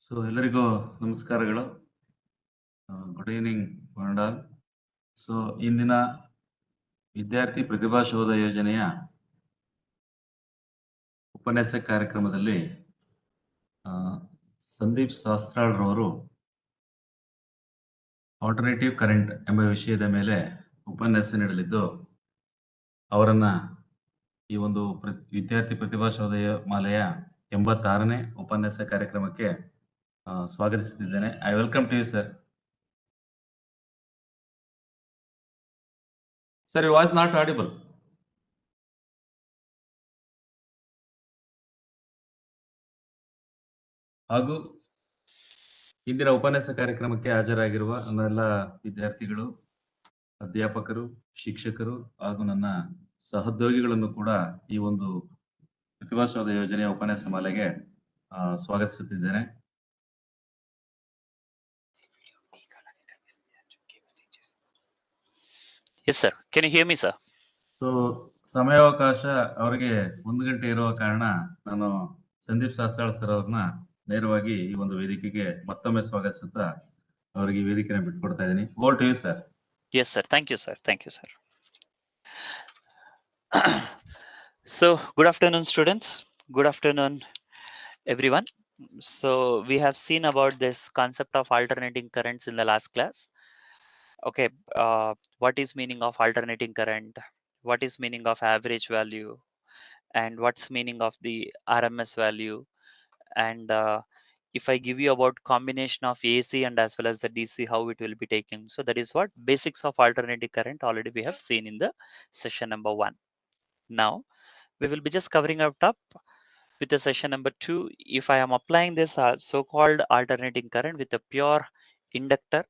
So ಎಲ್ಲರಿಗೂ ನಮಸ್ಕಾರಗಳು. Good evening ಮಂಡಾಲ್. So ಇಂದಿನ ವಿದ್ಯಾರ್ಥಿ ಪ್ರತಿಭಾ ಶೋಧ ಯೋಜನೆಯ ಉಪನ್ಯಾಸ ಕಾರ್ಯಕ್ರಮದಲ್ಲಿ ಸಂದೀಪ್ ಶಾಸ್ತ್ರಾಳ್ರವರು ಆಲ್ಟರ್ನೇಟಿವ್ ಕರೆಂಟ್ ಎಂಬ ವಿಷಯದ ಮೇಲೆ ಉಪನ್ಯಾಸ ನೀಡಲಿದ್ದು, ಅವರನ್ನ ಈ ಒಂದು ವಿದ್ಯಾರ್ಥಿ ಪ್ರತಿಭಾ ಶೋಧ ಮಾಲೆಯ 86ನೇ ಉಪನ್ಯಾಸ ಕಾರ್ಯಕ್ರಮಕ್ಕೆ ಸ್ವಾಗತಿಸುತ್ತಿದ್ದೇನೆ. I welcome to you sir. Sir, you voice not audible. ಹಾಗೂ ಇಂದಿನ ಉಪನ್ಯಾಸ ಕಾರ್ಯಕ್ರಮಕ್ಕೆ ಹಾಜರಾಗಿರುವ ನನ್ನೆಲ್ಲ ವಿದ್ಯಾರ್ಥಿಗಳು, ಅಧ್ಯಾಪಕರು, ಶಿಕ್ಷಕರು ಹಾಗೂ ನನ್ನ ಸಹೋದ್ಯೋಗಿಗಳನ್ನು ಕೂಡ ಈ ಒಂದು ಪ್ರತಿಭಾಶೋಧ ಯೋಜನೆಯ ಉಪನ್ಯಾಸ ಮಾಲೆಗೆ ಸ್ವಾಗತಿಸುತ್ತಿದ್ದೇನೆ. Yes, sir. Can you hear me, sir? So ಸಮಯಾವಕಾಶ ಅವರಿಗೆ 1 ಗಂಟೆ ಇರುವ ಕಾರಣ ನಾನು ಸಂದೀಪ್ ಶಾಸ್ತ್ರಾಳ್ ಸರ್ ಅವ್ರನ್ನ ನೇರವಾಗಿ ಈ ಒಂದು ವೇದಿಕೆಗೆ ಮತ್ತೊಮ್ಮೆ ಸ್ವಾಗತಿಸುತ್ತಾ ಅವರಿಗೆ ಈ ವೇದಿಕೆಯನ್ನು ಬಿಟ್ಕೊಡ್ತಾ ಇದ್ದೀನಿ. Over to you sir. Yes, sir. Thank you, sir. Thank you, sir. So, good afternoon, students. Good afternoon, everyone. So, we have seen about this concept of alternating currents in the last class. Okay, what is meaning of alternating current? What is meaning of average value? And what's meaning of the RMS value? And if I give you about combination of AC and as well as the DC, how it will be taken. So that is what basics of alternating current already we have seen in the session number 1. Now we will be just covering up top with the session number 2. If I am applying this so-called alternating current with a pure inductor,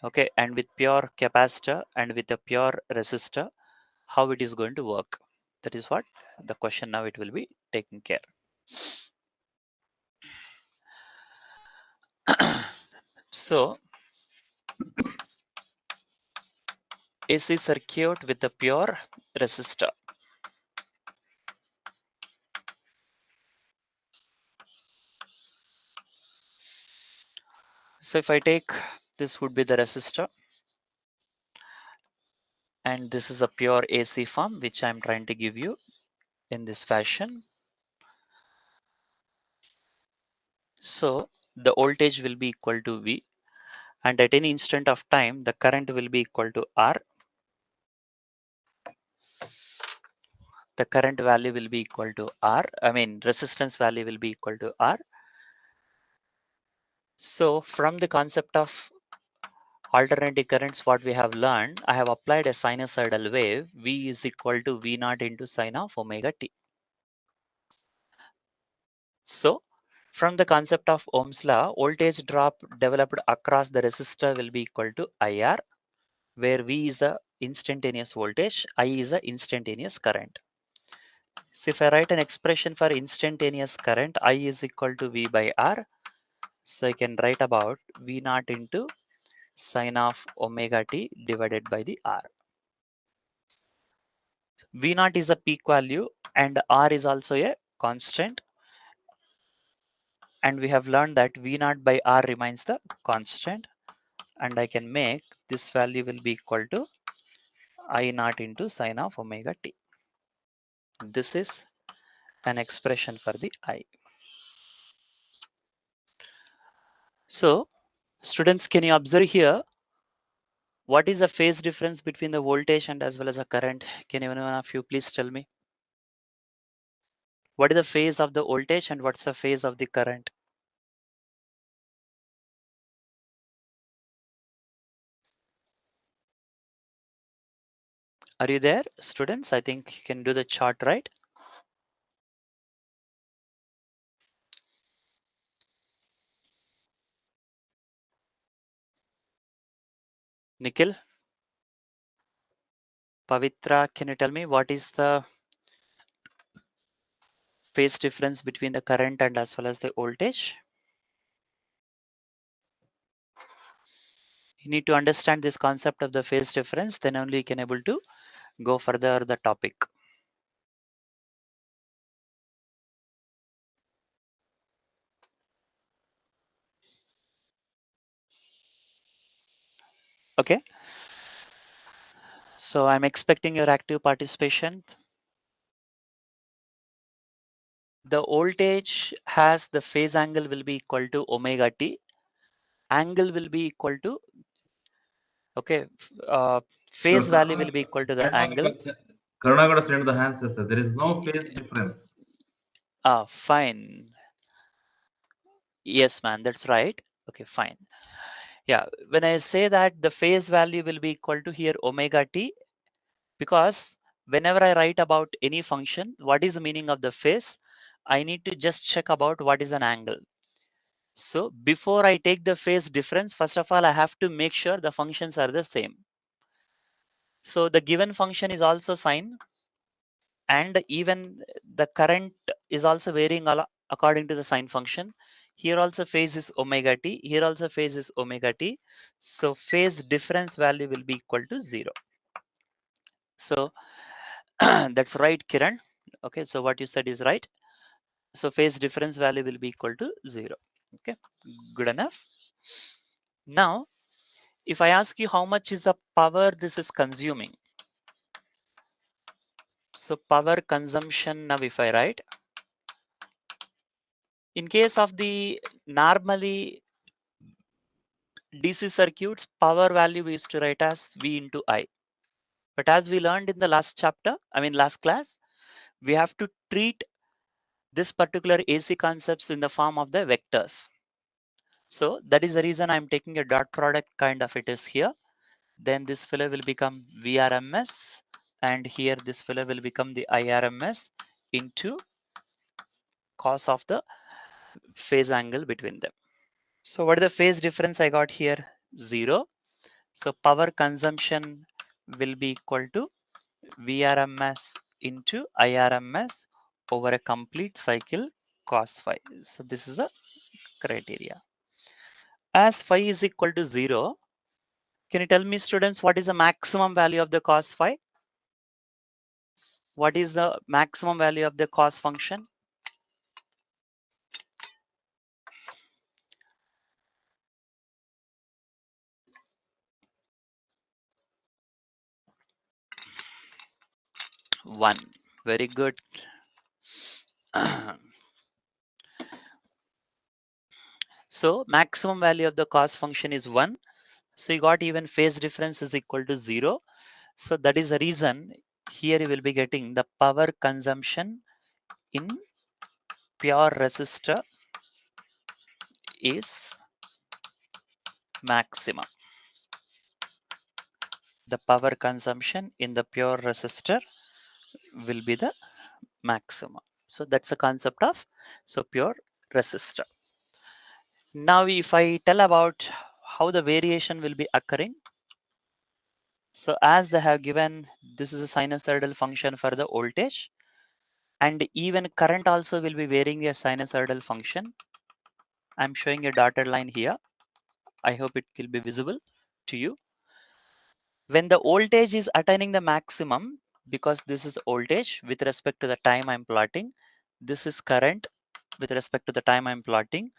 okay, and with pure capacitor and with a pure resistor, how it is going to work. That is what the question now it will be taking care. So AC circuit with a pure resistor. So if I take, this would be the resistor, and this is a pure AC form which I'm trying to give you in this fashion. So the voltage will be equal to V, and at any instant of time the current will be equal to R. The current value will be equal to R. I mean resistance value will be equal to R. So from the concept of alternating currents, what we have learned, I have applied a sinusoidal wave. V is equal to V naught into sine of omega t. So from the concept of Ohm's law, voltage drop developed across the resistor will be equal to IR, where V is the instantaneous voltage, I is the instantaneous current. So if I write an expression for instantaneous current, I is equal to V by R. So I can write about V naught into sine of omega t divided by the R. V naught is a peak value and R is also a constant. And we have learned that V naught by R remains the constant. And I can make this value will be equal to I naught into sine of omega t. This is an expression for the I. So students, can you observe here? What is the phase difference between the voltage and as well as the current? Can anyone of you please tell me? What is the phase of the voltage and what's the phase of the current? Are you there, students? I think you can do the chart, right? Nikhil? Pavitra, can you tell me what is the phase difference between the current and as well as the voltage? You need to understand this concept of the phase difference, then only you can able to go further the topic. Okay. So I'm expecting your active participation. The voltage has the phase angle will be equal to omega t. Angle will be equal to, okay, Sure. phase value will be equal to the angle. Karuna got send the answer, sir. There is no phase difference. Fine. Yes, man, that's right. Okay, fine. Yeah, when I say that the phase value will be equal to here omega t, because whenever I write about any function, what is the meaning of the phase? I need to just check about what is an angle. So before I take the phase difference, first of all, I have to make sure the functions are the same. So the given function is also sine, and even the current is also varying according to the sine function. Here also phase is omega t, here also phase is omega t. So phase difference value will be equal to 0. So that's right, Kiran. Okay, so what you said is right. So phase difference value will be equal to 0. Okay, good enough. Now, if I ask you how much is the power this is consuming, so power consumption, now if I write, in case of the normally DC circuits, power value we used to write as V into I. But as we learned in the last chapter, last class, we have to treat this particular AC concepts in the form of the vectors. So that is the reason I'm taking a dot product kind of it is here. Then this fellow will become VRMS, and here this fellow will become the IRMS into cos of the phase angle between them. So what is the phase difference I got here? 0. So power consumption will be equal to VRMS into IRMS over a complete cycle cos phi. So this is the criteria. As phi is equal to 0, can you tell me, students, what is the maximum value of the cos phi? What is the maximum value of the cos function? One. Very good. So maximum value of the cos function is 1. So you got even phase difference is equal to 0. So that is the reason here you will be getting the power consumption in pure resistor is maximum. The power consumption in the pure resistor will be the maximum. So that's the concept of pure resistor. Now if I tell about how the variation will be occurring. So as they have given, this is a sinusoidal function for the voltage, and even current also will be varying a sinusoidal function. I'm showing a dotted line here. I hope it will be visible to you. When the voltage is attaining the maximum, because this is voltage with respect to the time I'm plotting, this is current with respect to the time I'm plotting.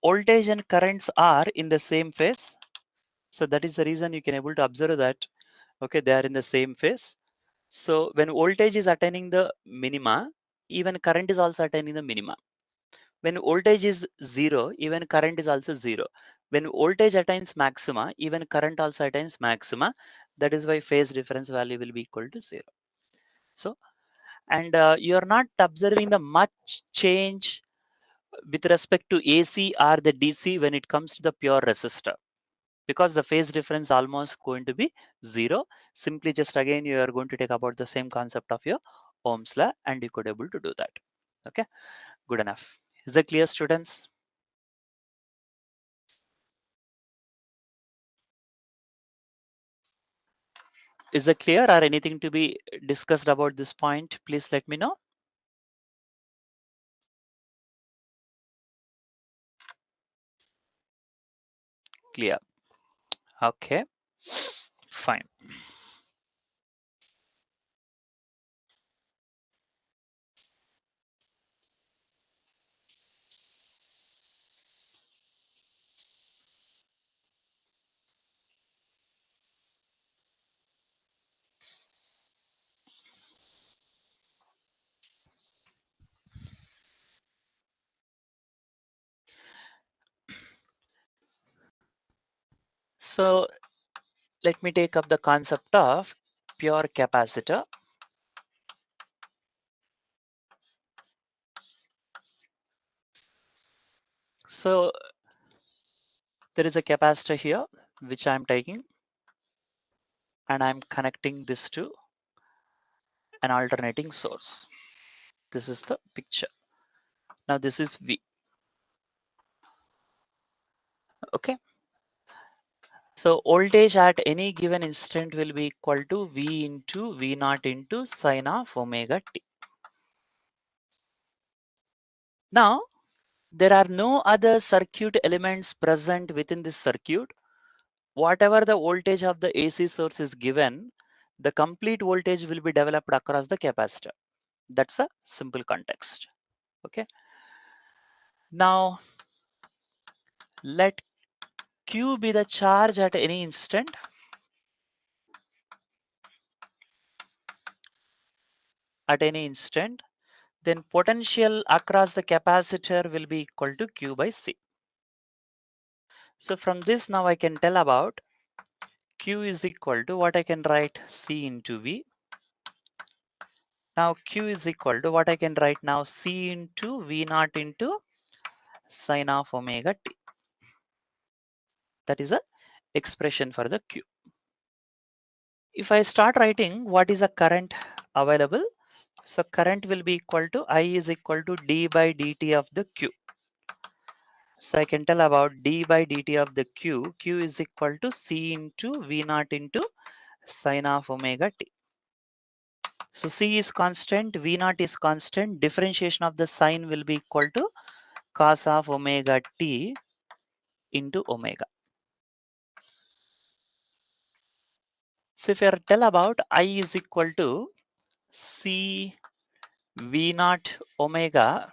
Voltage and currents are in the same phase. So that is the reason you can able to observe that, okay, they are in the same phase. So when voltage is attaining the minima, even current is also attaining the minima. When voltage is 0, even current is also 0. When voltage attains maxima, even current also attains maxima. That is why phase difference value will be equal to 0. So, and you are not observing the much change with respect to AC or the DC when it comes to the pure resistor, because the phase difference almost going to be 0. Simply just again you are going to take about the same concept of your Ohm's law and you could able to do that. Okay, good enough. Is that clear, students? Is it clear or anything to be discussed about this point? Please let me know. Clear. Okay, fine. So let me take up the concept of pure capacitor. So there is a capacitor here, which I'm taking, and I'm connecting this to an alternating source. This is the picture. Now this is V. Okay. So voltage at any given instant will be equal to V into V naught into sine of omega t. Now there are no other circuit elements present within this circuit. Whatever the voltage of the AC source is given, the complete voltage will be developed across the capacitor. That's a simple context. Okay. Now let Q be the charge at any instant. At any instant, then potential across the capacitor will be equal to Q by C. So from this now I can tell about Q is equal to what I can write C into V. Now Q is equal to what I can write now C into V naught into sine of omega t. That is a expression for the Q. If I start writing what is the current available, so current will be equal to I is equal to d by dt of the Q. So I can tell about d by dt of the Q. Q is equal to C into V naught into sine of omega t. So C is constant, V naught is constant. Differentiation of the sign will be equal to cos of omega t into omega. So if I tell about I is equal to C V naught omega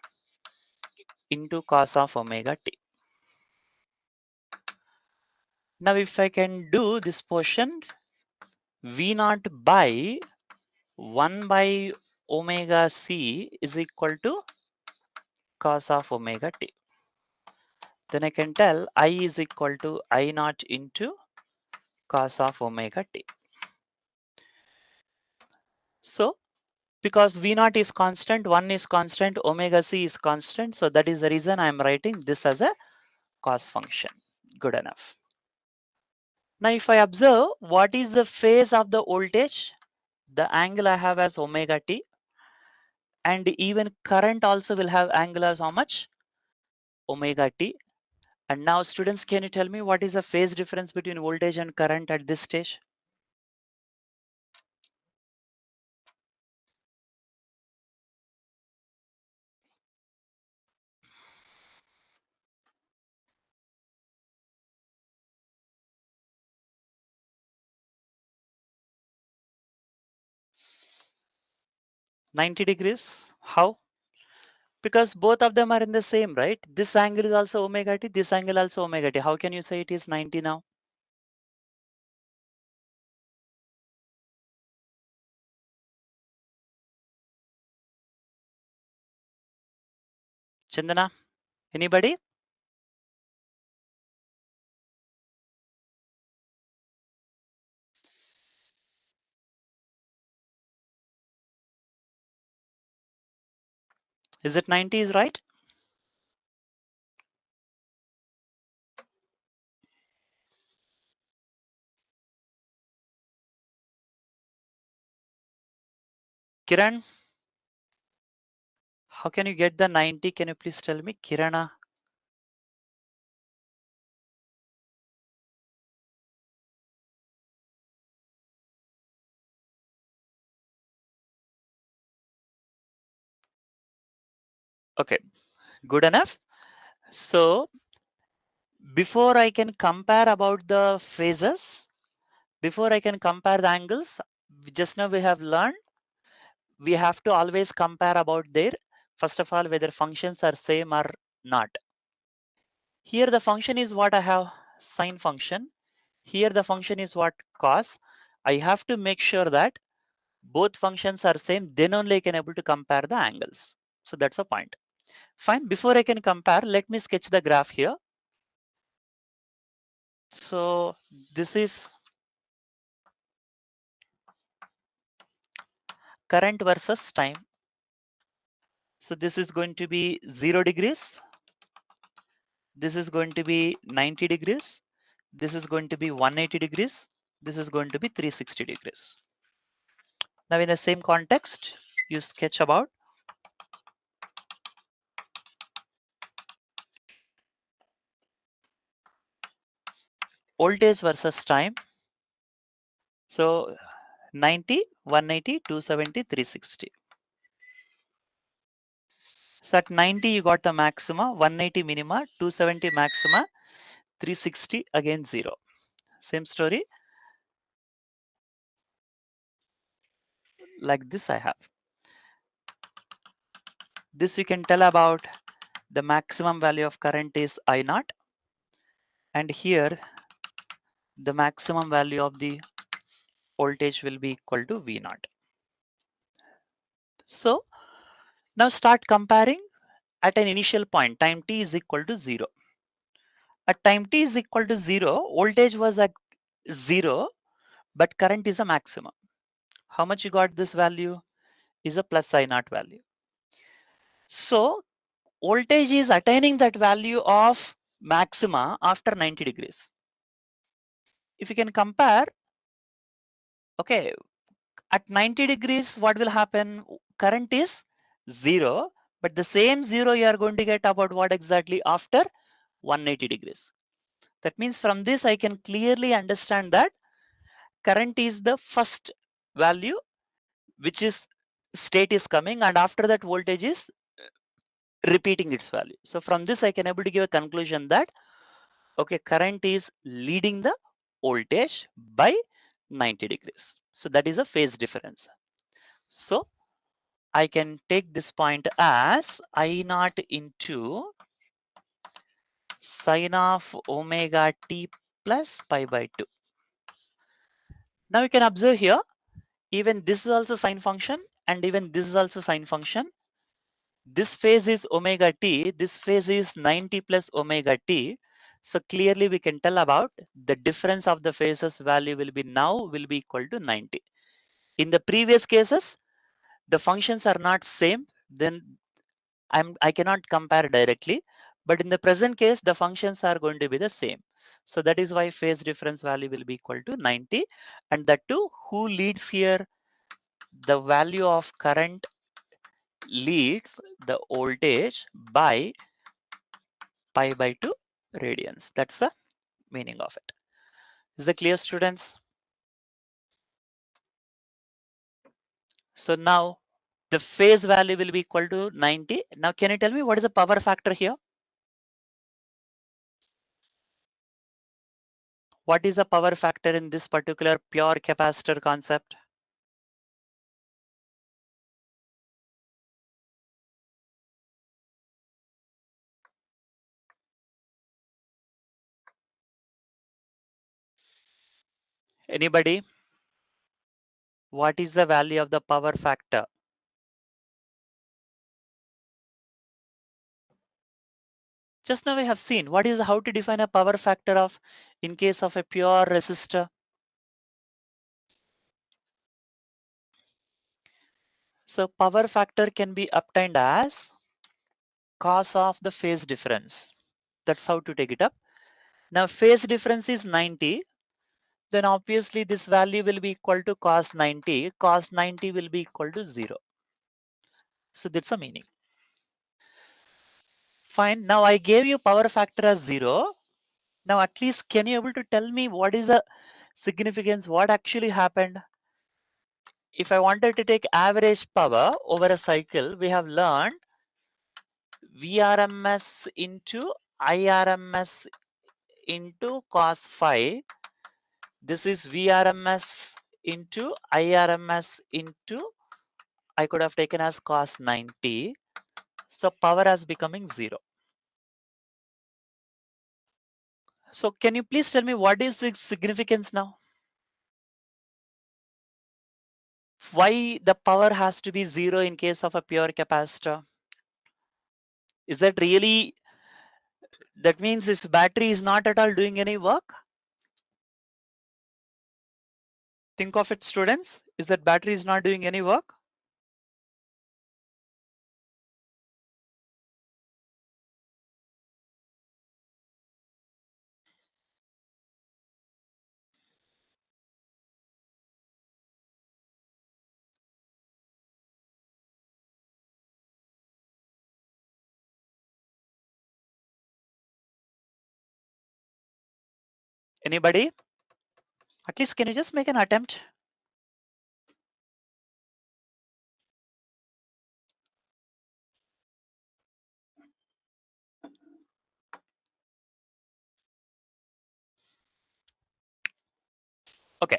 into cos of omega t. Now if I can do this portion V naught by 1 by omega c is equal to cos of omega t. Then I can tell I is equal to I naught into cos of omega t. So because V naught is constant, 1 is constant, omega c is constant. So that is the reason I am writing this as a cos function. Good enough. Now if I observe what is the phase of the voltage, the angle I have as omega t, and even current also will have angle as how much? Omega t. And now students, can you tell me what is the phase difference between voltage and current at this stage? $90. How? Because both of them are in the same, right? This angle is also omega t, this angle also omega t. How can you say it is 90 now? Chandana, anybody? Is it 90 is right? Kiran, how can you get the 90? Can you please tell me? Kirana. Okay, good enough. So before I can compare about the phases, before I can compare the angles, just now we have learned we have to always compare about their, first of all, whether functions are same or not. Here the function is what I have sine function. Here the function is what cos. I have to make sure that both functions are same, then only I can able to compare the angles. So that's a point. Fine, before I can compare, let me sketch the graph here. So this is current versus time. So this is going to be 0 degrees. This is going to be 90 degrees. This is going to be 180 degrees. This is going to be 360 degrees. Now in the same context, you sketch about voltage versus time. So 90, 180, 270, 360. So at 90, you got the maxima, 180 minima, 270 maxima, 360 again 0. Same story. Like this I have. This you can tell about the maximum value of current is I naught. And here the maximum value of the voltage will be equal to V naught. So now start comparing at an initial point, time t is equal to 0. At time t is equal to 0, voltage was at 0, but current is a maximum. How much you got this value is a plus I naught value. So voltage is attaining that value of maxima after 90 degrees. If you can compare, okay, at 90 degrees, what will happen? Current is 0, but the same 0 you are going to get about what exactly after 180 degrees. That means from this, I can clearly understand that current is the first value, which is state is coming, and after that voltage is repeating its value. So from this, I can able to give a conclusion that, okay, current is leading the voltage by 90 degrees. So that is a phase difference. So I can take this point as I naught into sine of omega t plus pi by 2. Now you can observe here, even this is also sine function and even this is also sine function. This phase is omega t, this phase is 90 plus omega t. So clearly we can tell about the difference of the phases value will be now will be equal to 90. In the previous cases, the functions are not same, then I cannot compare directly, but in the present case, the functions are going to be the same. So that is why phase difference value will be equal to 90. And that too, who leads here? The value of current leads the voltage by pi by 2 radians. That's the meaning of it. Is that clear, students? So now the phase value will be equal to 90. Now can you tell me what is the power factor here? What is the power factor in this particular pure capacitor concept? Anybody? What is the value of the power factor? Just now we have seen what is how to define a power factor of in case of a pure resistor. So power factor can be obtained as cos of the phase difference. That's how to take it up. Now phase difference is 90. Then obviously this value will be equal to cos 90. Cos 90 will be equal to 0. So that's the meaning. Fine. Now I gave you power factor as 0. Now at least can you able to tell me what is the significance? What actually happened? If I wanted to take average power over a cycle, we have learned VRMS into IRMS into cos phi. This is VRMS into IRMS into, I could have taken as cos 90. So power has becoming 0. So can you please tell me what is the significance now? Why the power has to be 0 in case of a pure capacitor? Is that really, that means this battery is not at all doing any work? Think of it, students. Is that battery is not doing any work? Anybody? At least can you just make an attempt? Okay.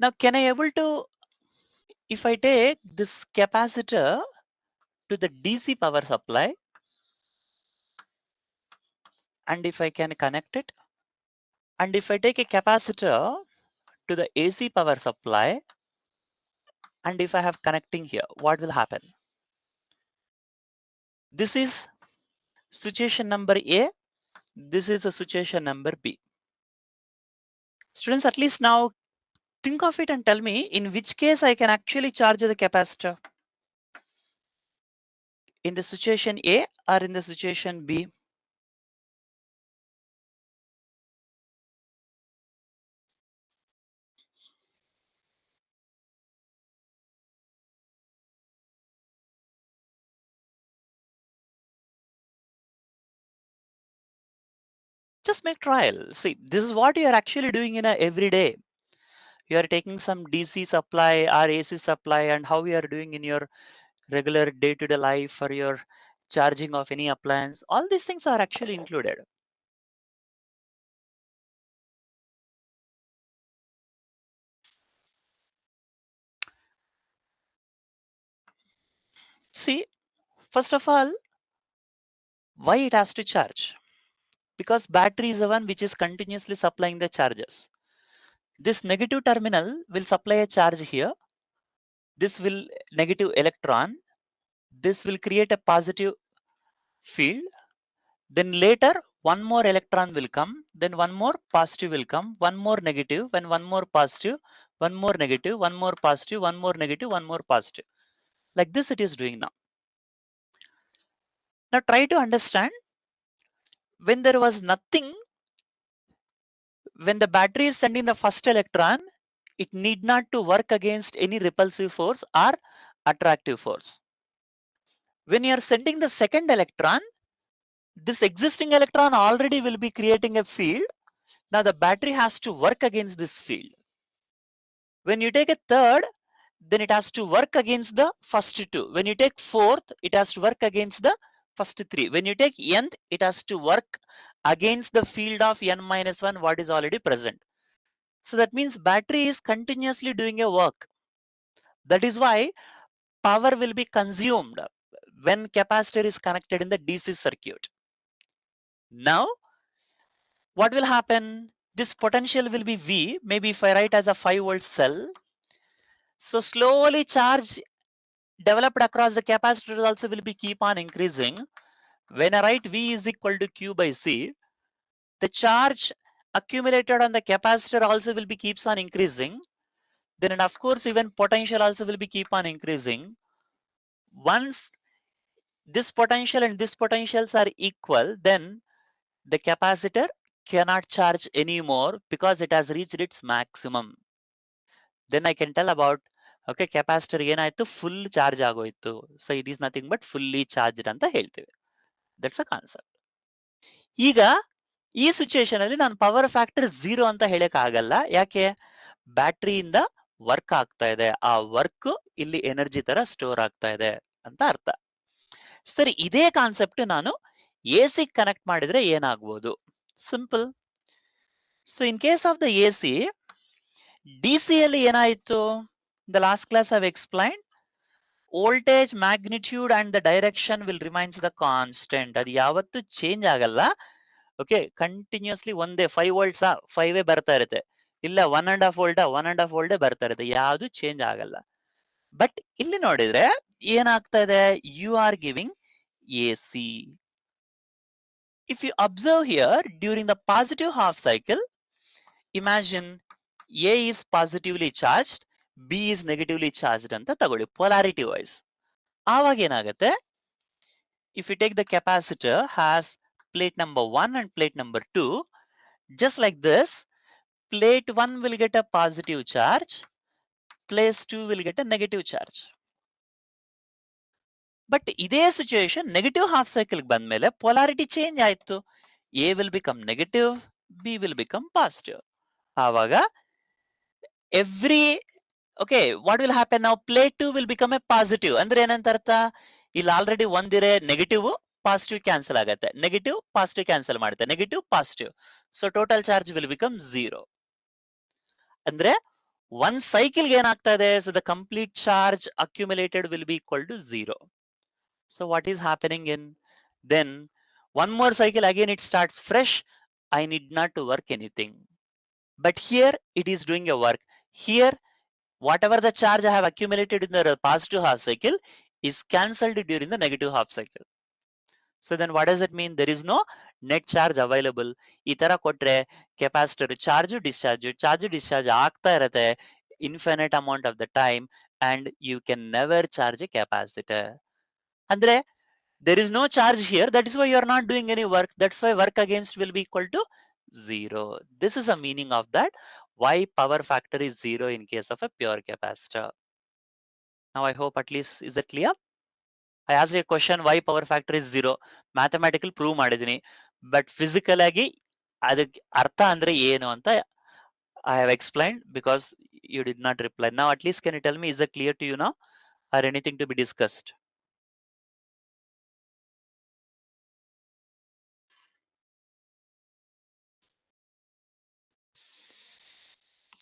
Now, can I able to, if I take this capacitor to the DC power supply, and if I can connect it, and if I take a capacitor to the AC power supply, and if I have connecting here, what will happen? This is situation number A. This is a situation number B. Students, at least now think of it and tell me in which case I can actually charge the capacitor. In the situation A or in the situation B? Just make trial. See, this is what you are actually doing in a everyday. You are taking some DC supply or AC supply, and how you are doing in your regular day-to-day life for your charging of any appliance. All these things are actually included. See, first of all, why it has to charge? Because battery is the one which is continuously supplying the charges. This negative terminal will supply a charge here. This will negative electron. This will create a positive field. Then later one more electron will come. Then one more positive will come. One more negative. Then one more positive. One more negative. One more positive. One more negative. One more positive. Like this it is doing now. Now try to understand, when there was nothing, when the battery is sending the first electron, it need not to work against any repulsive force or attractive force. When you are sending the second electron, this existing electron already will be creating a field. Now the battery has to work against this field. When you take a third, then it has to work against the first two. When you take fourth, it has to work against the first three. When you take nth, it has to work against the field of n minus 1, what is already present. So that means battery is continuously doing a work. That is why power will be consumed when capacitor is connected in the DC circuit. Now, what will happen? This potential will be V. Maybe if I write as a 5-volt cell. So slowly charge developed across the capacitor also will be keep on increasing. When I write V is equal to Q by C, the charge accumulated on the capacitor also will be keeps on increasing. Then and of course even potential also will be keep on increasing. Once this potential and this potentials are equal, then the capacitor cannot charge anymore because it has reached its maximum. Then I can tell about, okay, capacitor ಏನಾಯ್ತು full charge ಆಗೋಯ್ತು. So it is nothing but fully charged ಅಂತ ಹೇಳ್ತೇವೆ. That's a concept. ಈಗ ಈ situation ಅಲ್ಲಿ ನಾನು power factor 0 ಅಂತ ಹೇಳಕ್ ಆಗಲ್ಲ. ಯಾಕೆ? ಬ್ಯಾಟ್ರಿಯಿಂದ ವರ್ಕ್ ಆಗ್ತಾ ಇದೆ. ಆ ವರ್ಕ್ ಇಲ್ಲಿ ಎನರ್ಜಿ ತರ ಸ್ಟೋರ್ ಆಗ್ತಾ ಇದೆ ಅಂತ ಅರ್ಥ. ಸರಿ, ಇದೇ ಕಾನ್ಸೆಪ್ಟ್ ನಾನು ಎಸಿ ಕನೆಕ್ಟ್ ಮಾಡಿದ್ರೆ ಏನಾಗ್ಬೋದು? Simple. So in case of the AC, DC ಅಲ್ಲಿ ಏನಾಯ್ತು? The last class I have explained, voltage magnitude and the direction will remains the constant. ಅದು ಯಾವತ್ತು ಚೇಂಜ್ ಆಗಲ್ಲ. ಓಕೆ, ಕಂಟಿನ್ಯೂಸ್ಲಿ ಒಂದೇ 5 ವೋಲ್ಟ್ಸ್ 5 ಬರ್ತಾ ಇರುತ್ತೆ. ಇಲ್ಲ 1.5 ವೋಲ್ಟ್ 1.5 ವೋಲ್ಟ್ ಬರ್ತಾ ಇರುತ್ತೆ. ಯಾವುದು ಚೇಂಜ್ ಆಗಲ್ಲ. ಬಟ್ ಇಲ್ಲಿ ನೋಡಿದ್ರೆ ಏನಾಗ್ತಾ ಇದೆ, you are giving AC. If you observe here, during the positive half cycle, imagine A is positively charged, B is negatively charged ಅಂತ ತಗೊಳ್ಳಿ, polarity wise. ಆವಾಗ ಏನಾಗುತ್ತೆ, if you take the capacitor has plate number 1 and plate number 2, just like this, plate 1 will get a positive charge, plate 2 will get a negative charge. But ಇದೇ situation negative half cycle ಬಂದ್ಮೇಲೆ polarity change ಆಯ್ತು. A will become negative, B will become positive. ಆವಾಗ every okay what will happen, ನಾವು plate 2 will become a positive. ಅಂದ್ರೆ ಏನಂತ ಅರ್ಥ, ಇಲ್ಲಿ already ಒಂದಿರೆ ನೆಗೆಟಿವ್ ಪಾಸಿಟಿವ್ ಕ್ಯಾನ್ಸಲ್ ಆಗುತ್ತೆ, ನೆಗೆಟಿವ್ ಪಾಸಿಟಿವ್ ಕ್ಯಾನ್ಸಲ್ ಮಾಡುತ್ತೆ, negative positive, so total charge will become 0. ಅಂದ್ರೆ ಒನ್ ಸೈಕಲ್ ಏನಾಗ್ತಾ ಇದೆ, so the complete charge accumulated will be equal to 0. So what is happening in then one more cycle, again it starts fresh. I need not to work anything, but here it is doing a work. Here whatever the charge I have accumulated in the positive half cycle is cancelled during the negative half cycle. So then what does it mean? There is no net charge available. ಈ ತರ ಕೊಟ್ರೆ capacitor charge discharge ಆಗ್ತಾ ಇರತ್ತೆ infinite amount of the time, and you can never charge a capacitor. ಅಂದ್ರೆ there is no charge here, that is why you are not doing any work, that's why work against will be equal to 0. This is a meaning of that, why power factor is 0 in case of a pure capacitor. Now I hope at least is it clear. I asked a question why power factor is 0, mathematical prove ಮಾಡಿದೀನಿ, but physical ಆಗಿ ಅದಕ್ಕೆ ಅರ್ಥ ಅಂದ್ರೆ ಏನು ಅಂತ I have explained because you did not reply. Now at least can you tell me, is it clear to you now or anything to be discussed?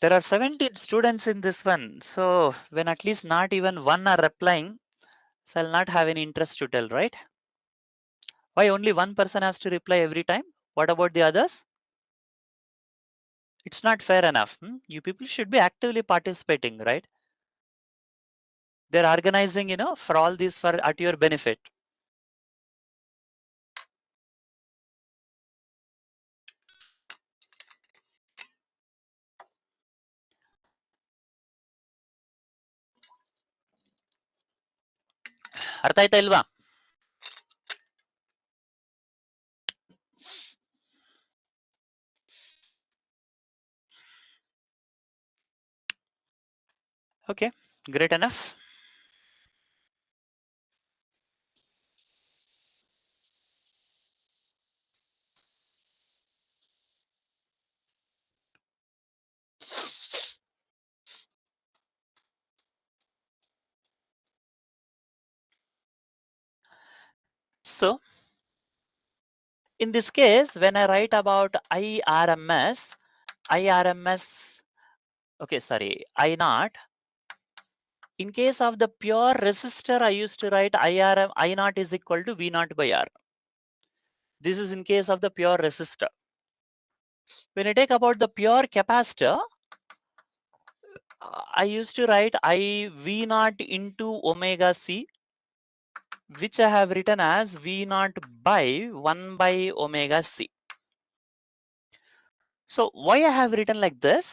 There are 17 students in this one, so when at least not even one are replying, so I'll not have any interest to tell, right? Why only one person has to reply every time? What about the others? It's not fair enough. You people should be actively participating, right? They're organizing, for all this for at your benefit. ಅರ್ಥ ಆಯ್ತಾ ಇಲ್ವಾ? Okay, great enough. So in this case, when I write about IRMS, okay, sorry, I naught. In case of the pure resistor, I used to write I naught is equal to V naught by R. This is in case of the pure resistor. When I take about the pure capacitor, I used to write I V naught into omega C, which I have written as V naught by 1 by omega C. So why I have written like this?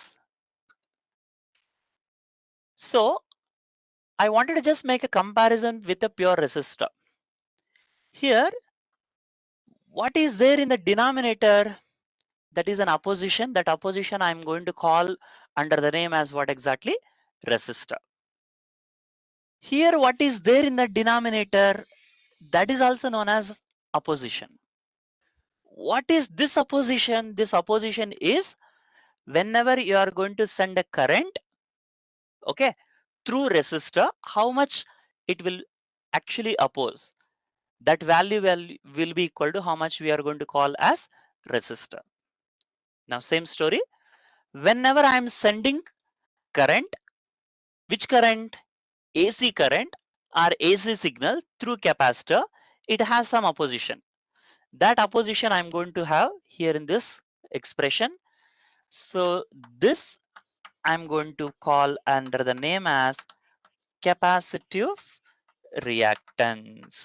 So I wanted to just make a comparison with a pure resistor. Here, what is there in the denominator? That is an opposition. That opposition I'm going to call under the name as what exactly? Resistor. Here, what is there in the denominator? That is also known as opposition. What is this opposition? This opposition is whenever you are going to send a current, okay, through resistor, how much it will actually oppose. That value will be equal to how much we are going to call as resistor. Now same story. Whenever I am sending current, which current? AC current or AC signal through capacitor, it has some opposition. That opposition I'm going to have here in this expression. So this I'm going to call under the name as capacitive reactance.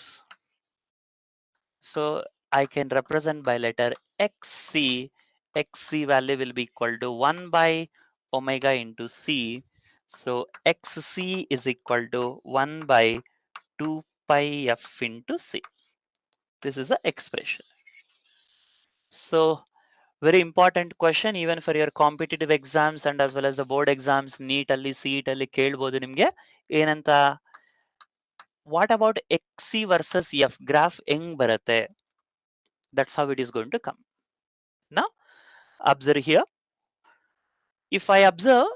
So I can represent by letter Xc. Xc value will be equal to 1 by omega into C. So Xc is equal to 1 by 2 pi f into C. This is the expression. So very important question even for your competitive exams and as well as the board exams, NEET ಅಲ್ಲಿ CET ಅಲ್ಲಿ ಕೇಳಬಹುದು ನಿಮಗೆ ಏನಂತ, what about Xc versus F graph ಹೆಂಗ್ ಬರುತ್ತೆ? That's how it is going to come. Now observe here. If I observe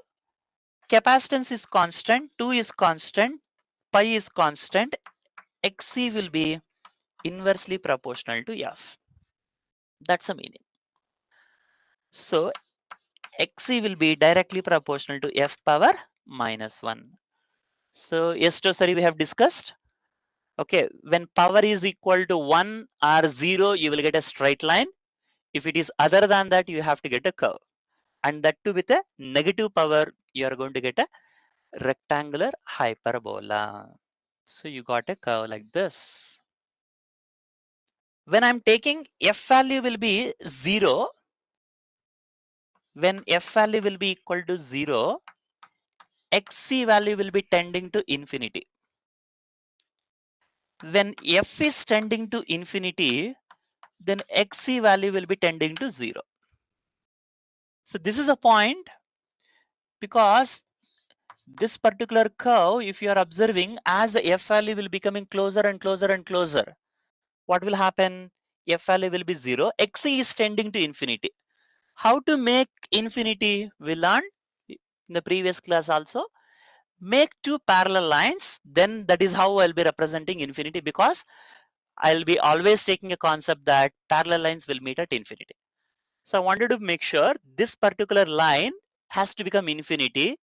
capacitance is constant, 2 is constant, pi is constant, Xc will be inversely proportional to F. That's the meaning. So Xc will be directly proportional to F power minus 1. So yesterday we have discussed, okay, when power is equal to 1 or 0, you will get a straight line. If it is other than that, you have to get a curve. And that too with a negative power, you are going to get a rectangular hyperbola. So you got a curve like this. When I'm taking F value will be 0, when F value will be equal to 0, Xc value will be tending to infinity. When F is tending to infinity, then Xc value will be tending to 0. So this is a point because this particular curve, if you are observing, as the F value will be coming closer and closer and closer, what will happen? F value will be 0. Xc is tending to infinity. How to make infinity? We learned in the previous class also. Make two parallel lines, then that is how I'll be representing infinity, because I'll be always taking a concept that parallel lines will meet at infinity. So I wanted to make sure this particular line has to become infinity.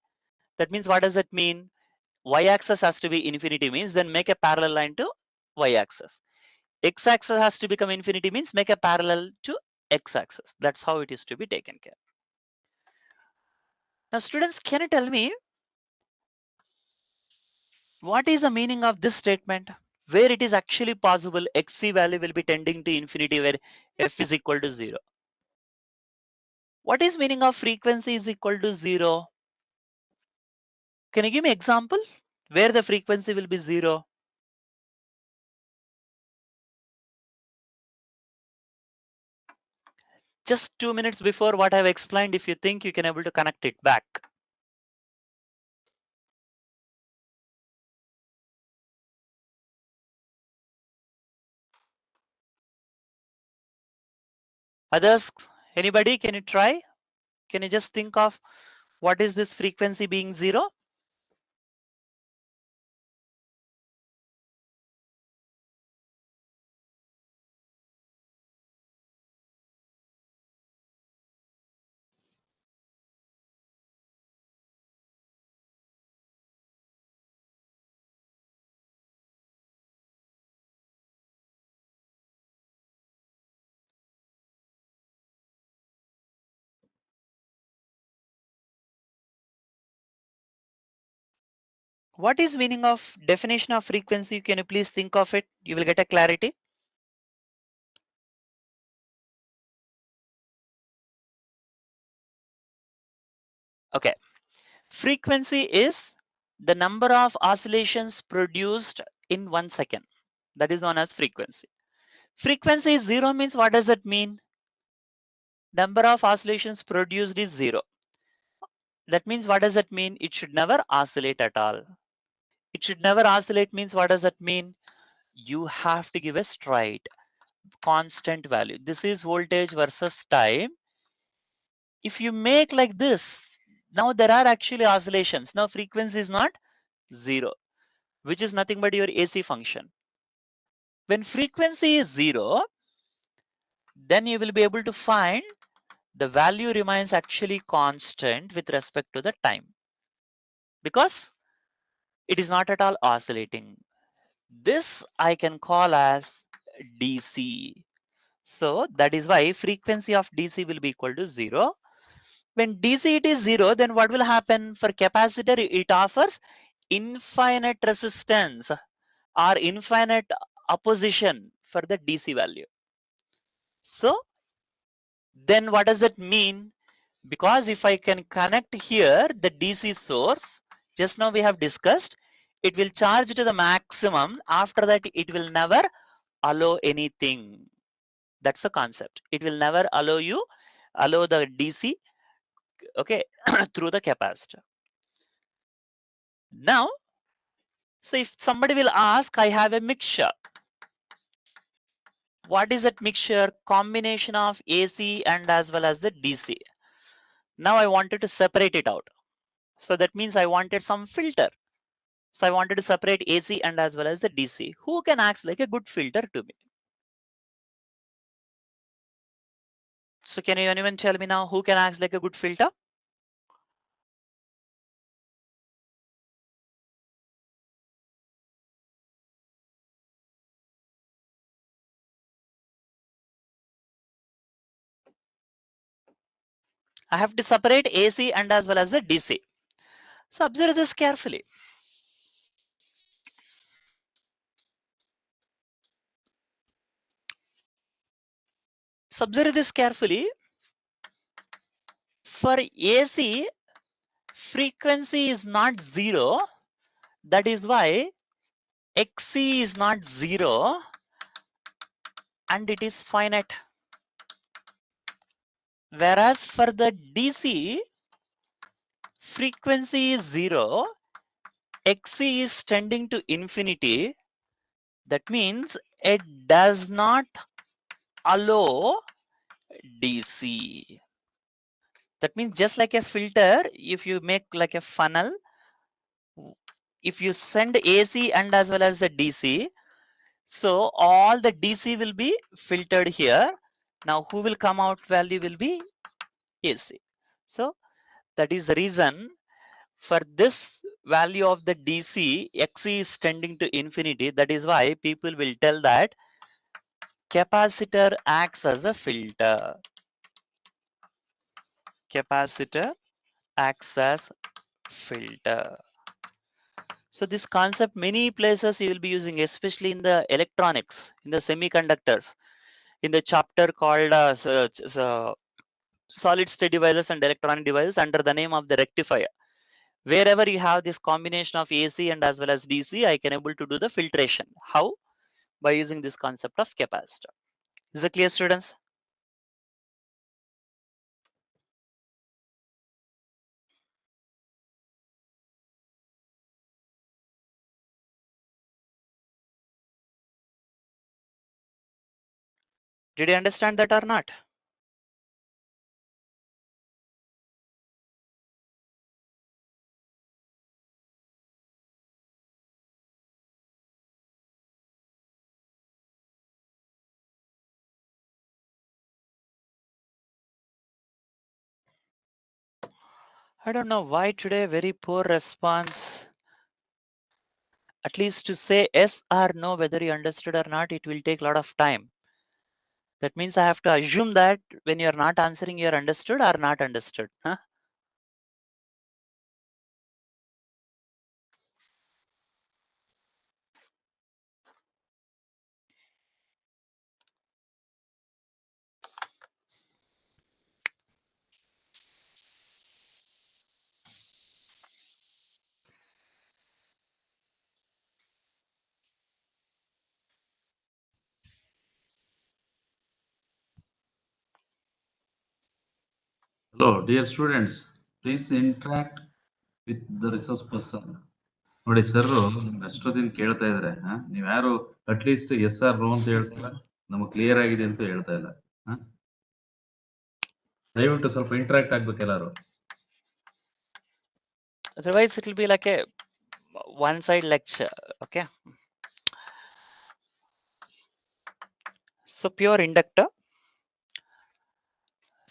That means what does that mean? Y-axis has to be infinity means then make a parallel line to y-axis. X-axis has to become infinity means make a parallel to x-axis. That's how it is to be taken care. Now students, can you tell me what is the meaning of this statement? Where it is actually possible Xc value will be tending to infinity where f is equal to 0. What is meaning of frequency is equal to 0? Can you give me example where the frequency will be 0? Just 2 minutes before what I've explained, if you think you can able to connect it back. Others, anybody, can you try? Can you just think of what is this frequency being 0? What is meaning of definition of frequency? Can you please think of it? You will get a clarity. Okay. Frequency is the number of oscillations produced in 1 second. That is known as frequency. Frequency is 0 means what does that mean? Number of oscillations produced is 0. That means what does that mean? It should never oscillate at all. It should never oscillate means what does that mean? You have to give a straight constant value. This is voltage versus time. If you make like this, now there are actually oscillations. Now frequency is not 0, which is nothing but your AC function. When frequency is 0, then you will be able to find the value remains actually constant with respect to the time, because it is not at all oscillating. This I can call as DC. So that is why frequency of DC will be equal to 0. When DC it is 0, then what will happen? For capacitor, it offers infinite resistance or infinite opposition for the DC value. So then what does that mean? Because if I can connect here the DC source, just now we have discussed, it will charge to the maximum. After that, it will never allow anything. That's the concept. It will never allow the DC, okay, through the capacitor. Now, so if somebody will ask, I have a mixture. What is that mixture? Combination of AC and as well as the DC. Now I wanted to separate it out. So that means I wanted some filter. So I wanted to separate AC and as well as the DC. Who can act like a good filter to me? So can you anyone tell me now who can act like a good filter? I have to separate AC and as well as the DC. So observe this carefully. So observe this carefully. For AC, frequency is not 0. That is why XC is not 0 and it is finite. Whereas for the DC, frequency is 0, XC is tending to infinity. That means it does not allow DC. That means just like a filter, if you make like a funnel, if you send AC and as well as the DC, so all the DC will be filtered here. Now who will come out value will be AC. So that is the reason for this value of the DC, XC is tending to infinity. That is why people will tell that capacitor acts as a filter. Capacitor acts as filter. So this concept many places you will be using, especially in the electronics, in the semiconductors, in the chapter called solid state devices and electronic devices under the name of the rectifier. Wherever you have this combination of AC and as well as DC, I can able to do the filtration. How? By using this concept of capacitor. Is it clear, students? Did you understand that or not? I don't know why today very poor response. At least to say yes or no, whether you understood or not, it will take a lot of time. That means I have to assume that when you're not answering, you're understood or not understood. Huh? Hello, dear students. Please interact with the resource person. ನೋಡಿ sir ಅಷ್ಟೊತ್ತಿನ ಕೇಳ್ತಾ ಇದ್ರೆ ನೀವ್ ಯಾರು at least S R no ಅಂತ ಹೇಳ್ತಿಲ್ಲ, ನಮಗೆ clear ಆಗಿದೆ ಅಂತ ಹೇಳ್ತಾ ಇಲ್ಲ. ದಯವಿಟ್ಟು ಸ್ವಲ್ಪ ಇಂಟ್ರಾಕ್ಟ್ ಆಗ್ಬೇಕು ಎಲ್ಲಾರು. Otherwise, it will be like a one-side lecture. Okay. So pure inductor.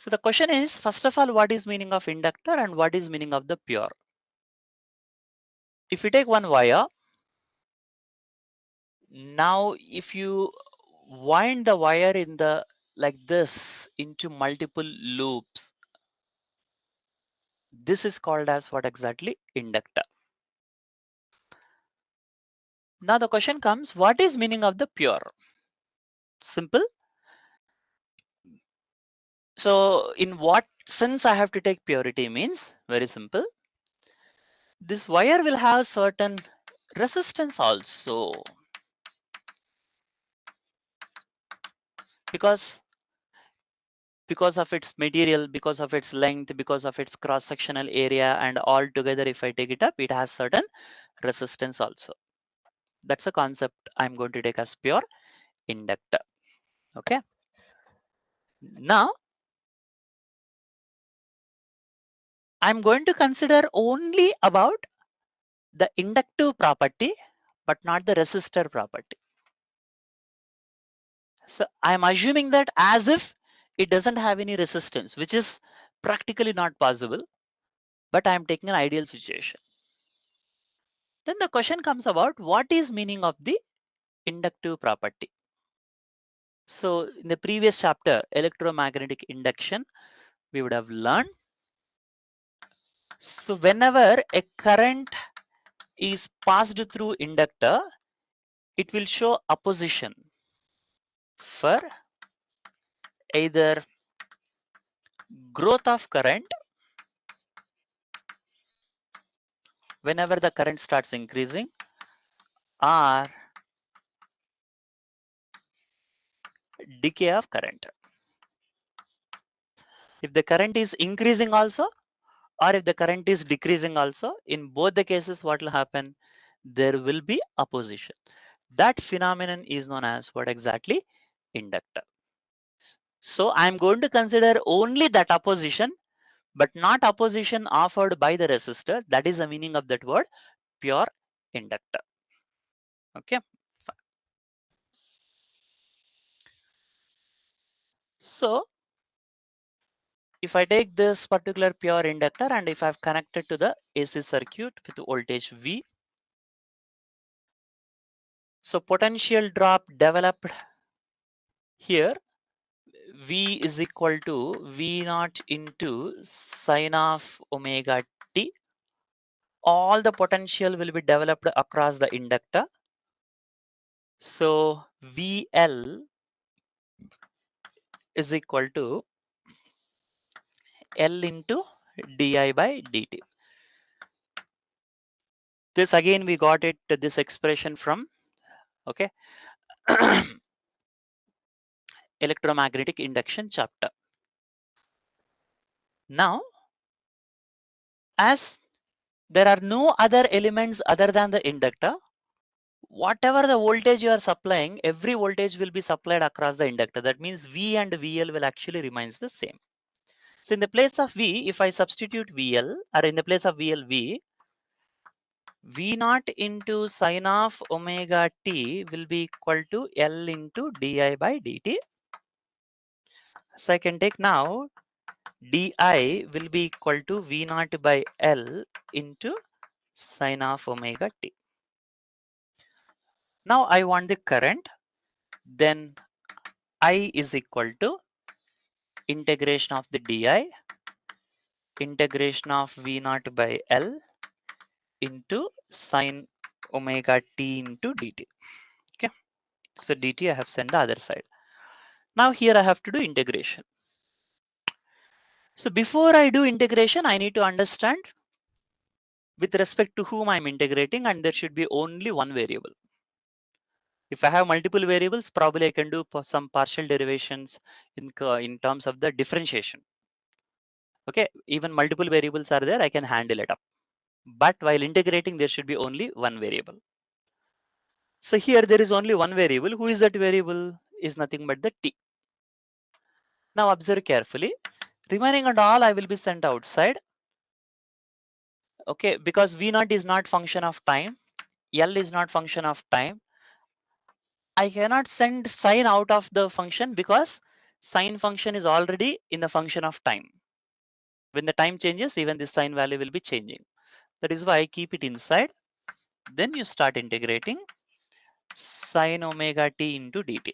So the question is, first of all, what is meaning of inductor and what is meaning of the pure? If you take one wire, now if you wind the wire in the like this into multiple loops, this is called as what exactly? Inductor. Now the question comes, what is meaning of the pure? Simple. So in what sense I have to take purity means very simple. This wire will have certain resistance also, because of its material, because of its length, because of its cross sectional area, and all together if I take it up, it has certain resistance also. That's a concept I'm going to take as pure inductor. Okay. Now I'm going to consider only about the inductive property, but not the resistor property. So I'm assuming that as if it doesn't have any resistance, which is practically not possible, but I'm taking an ideal situation. Then the question comes about what is meaning of the inductive property. So in the previous chapter, electromagnetic induction, we would have learned. So whenever a current is passed through inductor, it will show opposition for either growth of current whenever the current starts increasing, or decay of current. If the current is increasing also, or if the current is decreasing also, in both the cases what will happen? There will be opposition. That phenomenon is known as what exactly? Inductor. So I'm going to consider only that opposition, but not opposition offered by the resistor. That is the meaning of that word, pure inductor. Okay. So if I take this particular pure inductor and if I've connected to the AC circuit with voltage V, so potential drop developed here, V is equal to V naught into sine of omega t. All the potential will be developed across the inductor. So VL is equal to L into di by dt. This again we got it, this expression from, okay, electromagnetic induction chapter. Now, as there are no other elements other than the inductor, whatever the voltage you are supplying, every voltage will be supplied across the inductor. That means V and VL will actually remains the same. So in the place of V, if I substitute VL, or in the place of VL, V naught into sine of omega t will be equal to L into di by dt. So I can take now di will be equal to V naught by L into sine of omega t. Now I want the current, then I is equal to integration of the di, integration of V naught by L into sine omega t into dt. Okay, so dt I have sent the other side. Now here I have to do integration. So before I do integration, I need to understand with respect to whom I'm integrating, and there should be only one variable. If I have multiple variables, probably I can do some partial derivations in terms of the differentiation. Okay, even multiple variables are there, I can handle it up. But while integrating, there should be only one variable. So here there is only one variable. Who is that variable? Is nothing but the t. Now observe carefully. Remaining and all I will be sent outside. Okay, because V naught is not function of time, L is not function of time. I cannot send sine out of the function because sine function is already in the function of time. When the time changes, even this sine value will be changing. That is why I keep it inside. Then you start integrating sine omega t into dt.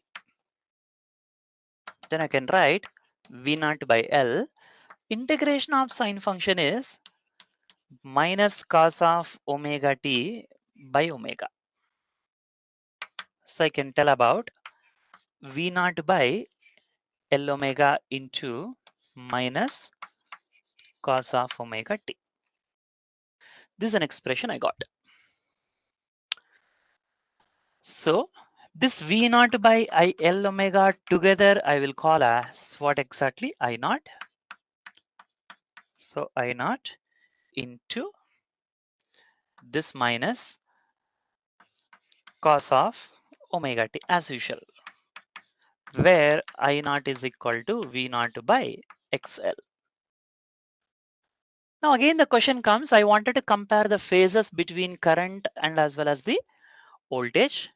Then I can write V naught by L. Integration of sine function is minus cos of omega t by omega. So I can tell about V naught by L omega into minus cos of omega t. This is an expression I got. So this V naught by L omega together I will call as what exactly? I naught. So I naught into this minus cos of omega t as usual, where I naught is equal to V naught by XL. Now again the question comes, I wanted to compare the phases between current and as well as the voltage.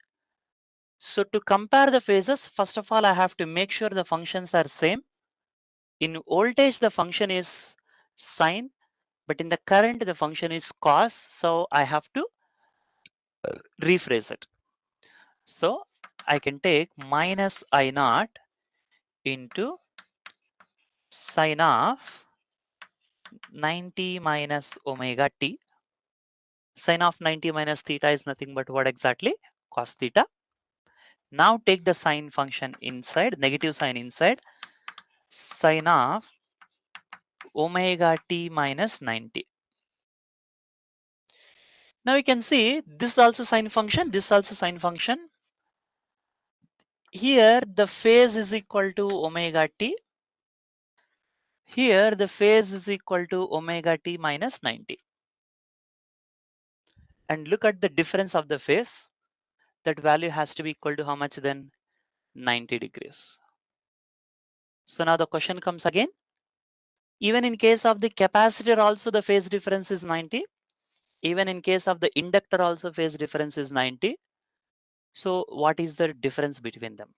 So to compare the phases, first of all, I have to make sure the functions are same. In voltage, the function is sine, but in the current, the function is cos. So I have to rephrase it. So I can take minus I naught into sine of 90 minus omega t. Sine of 90 minus theta is nothing but what exactly? Cos theta. Now take the sine function inside, negative sign inside, sine of omega t minus 90. Now we can see this is also sine function, this is also sine function. Here the phase is equal to omega t. Here the phase is equal to omega t minus 90. And look at the difference of the phase. That value has to be equal to how much then? 90 degrees. So now the question comes again. Even in case of the capacitor also the phase difference is 90. Even in case of the inductor also phase difference is 90. So what is the difference between them?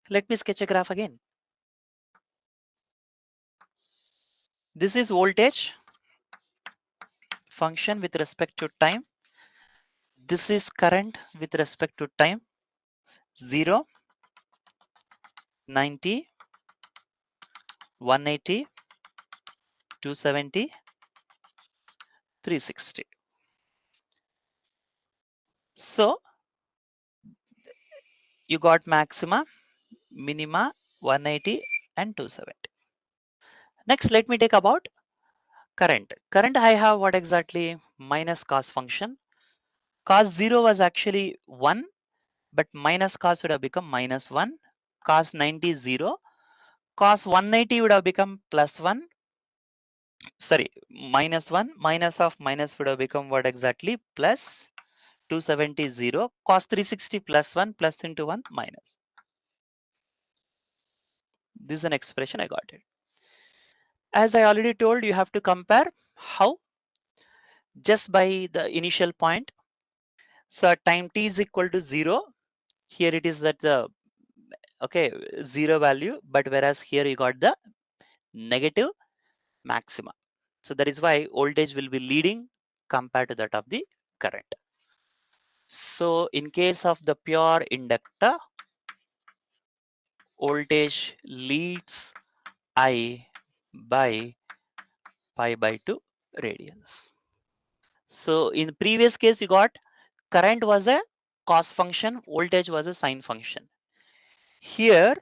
Let me sketch a graph again. This is voltage function with respect to time. This is current with respect to time. 0, 90, 180, 270, 360. So you got maxima, minima, 180 and 270. Next, let me take about current. Current I have what exactly? Minus cos function. Cos 0 was actually 1, but minus cos would have become minus 1. Cos 90 is 0. Cos 180 would have become plus 1. Sorry, minus 1. Minus of minus would have become what exactly? Plus 270 is 0. Cos 360 plus 1 plus into 1 minus. This is an expression I got it. As I already told, you have to compare. How? Just by the initial point. So time t is equal to 0. Here it is that the okay 0 value, but whereas here you got the negative maxima. So that is why voltage will be leading compared to that of the current. So in case of the pure inductor, voltage leads I by pi by 2 radians. So in the previous case, you got current was a cos function, voltage was a sine function. Here,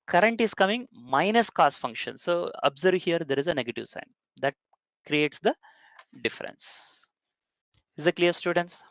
current is coming minus cos function. So observe here, there is a negative sign. That creates the difference. Is it clear, students?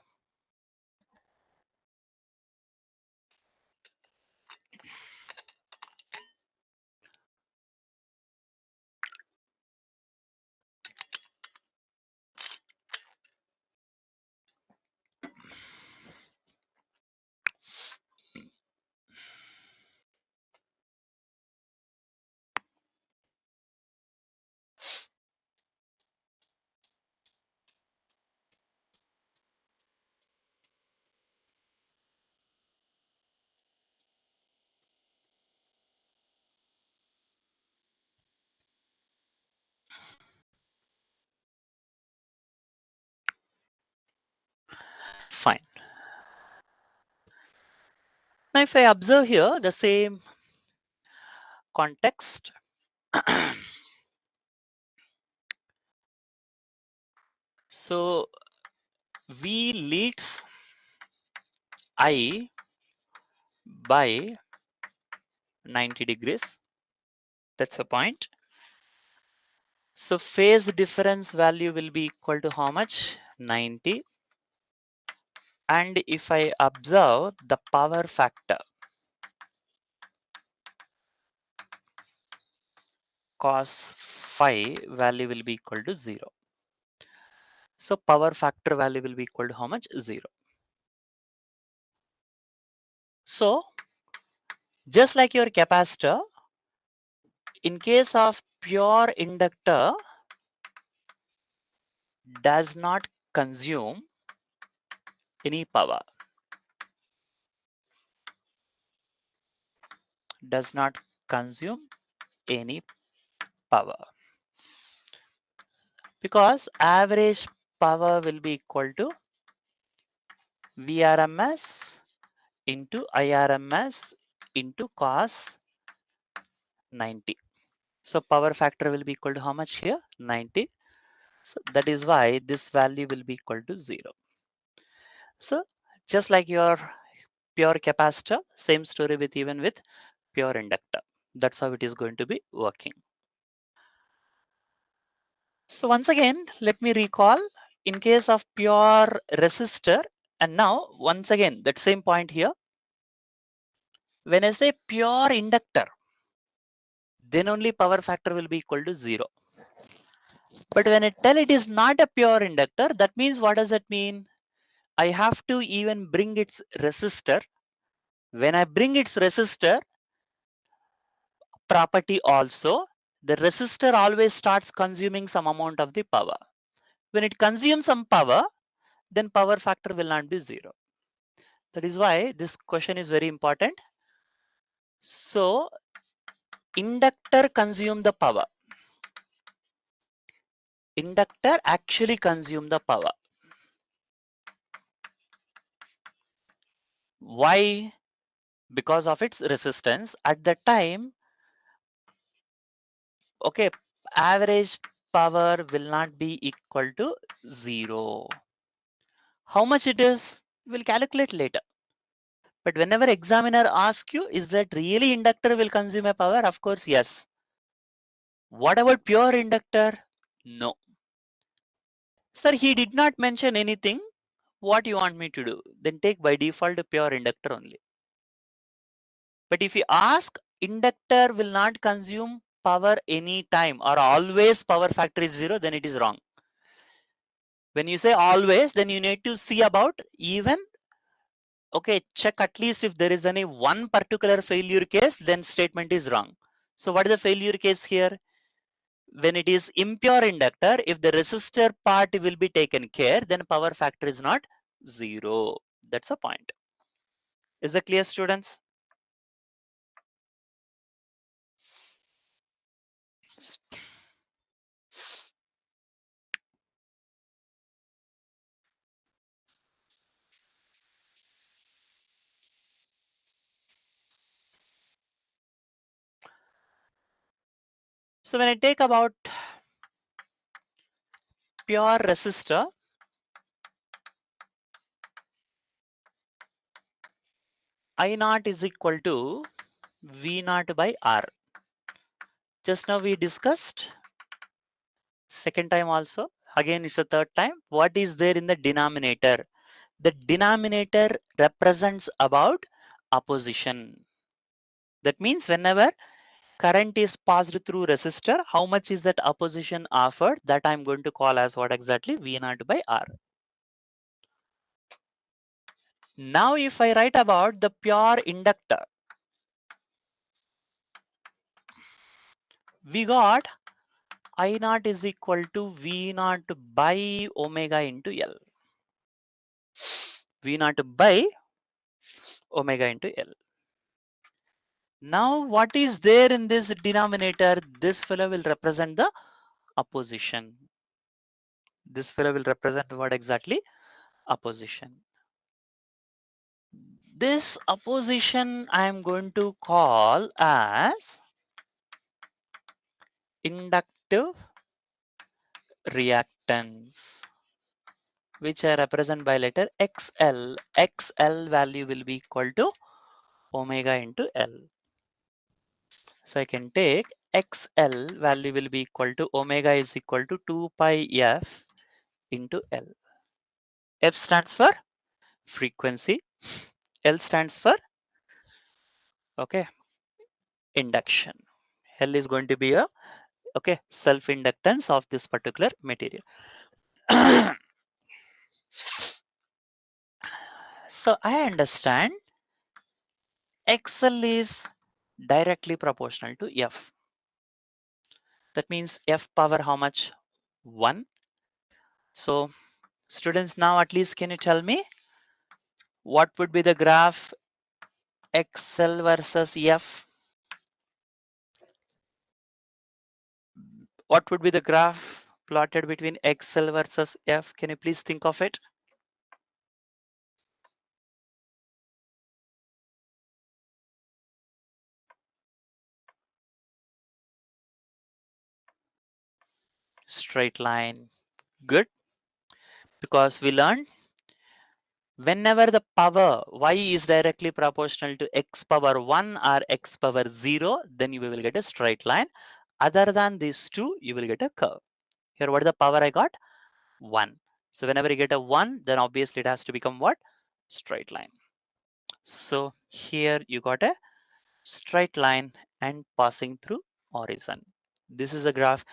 Fine. Now, if I observe here the same context, so V leads I by 90 degrees. That's a point. So phase difference value will be equal to how much? 90. And if I observe the power factor, cos phi value will be equal to 0. So power factor value will be equal to how much? 0. So just like your capacitor, in case of pure inductor, does not consume any power. Does not consume any power. Because average power will be equal to Vrms into Irms into cos 90. So power factor will be equal to how much here? 90. So that is why this value will be equal to 0. So just like your pure capacitor, same story with even with pure inductor. That's how it is going to be working. So once again, let me recall in case of pure resistor, and now once again that same point here. When I say pure inductor, then only power factor will be equal to 0. But when I tell it is not a pure inductor, that means what does that mean? I have to even bring its resistor. When I bring its resistor property also, the resistor always starts consuming some amount of the power. When it consumes some power, then power factor will not be 0. That is why this question is very important. So inductor consume the power. Inductor actually consume the power. Why? Because of its resistance. At the time, okay, average power will not be equal to 0. How much it is? We'll calculate later. But whenever examiner asks you, is that really inductor will consume a power? Of course, yes. What about pure inductor? No. Sir, he did not mention anything. What you want me to do? Then take by default a pure inductor only. But if you ask, inductor will not consume power any time or always power factor is 0, then it is wrong. When you say always, then you need to see about even, okay, check at least if there is any one particular failure case, then statement is wrong. So what is the failure case here? When it is impure inductor, if the resistor part will be taken care, then power factor is not 0. That's a point. Is that clear, students? So when I take about pure resistor, I naught is equal to V naught by R. Just now we discussed, second time also, again it's a third time. What is there in the denominator? The denominator represents about opposition. That means whenever current is passed through resistor, how much is that opposition offered? That I'm going to call as what exactly? V naught by R. Now if I write about the pure inductor, we got I naught is equal to V naught by omega into L. V naught by omega into L. Now what is there in this denominator? This fellow will represent the opposition. This fellow will represent what exactly? Opposition. This opposition I am going to call as inductive reactance, which I represent by letter XL. XL value will be equal to omega into L. So I can take XL value will be equal to omega is equal to 2 pi F into L. F stands for frequency. L stands for induction. L is going to be a self-inductance of this particular material. So I understand XL is directly proportional to F. That means F power how much? 1. So students, now at least can you tell me what would be the graph XL versus F? What would be the graph plotted between XL versus F? Can you please think of it? Straight line. Good. Because we learned whenever the power y is directly proportional to x power 1 or x power 0, then you will get a straight line. Other than these two, you will get a curve. Here, what is the power I got? 1. So whenever you get a 1, then obviously it has to become what? Straight line. So here you got a straight line and passing through horizon. This is a graph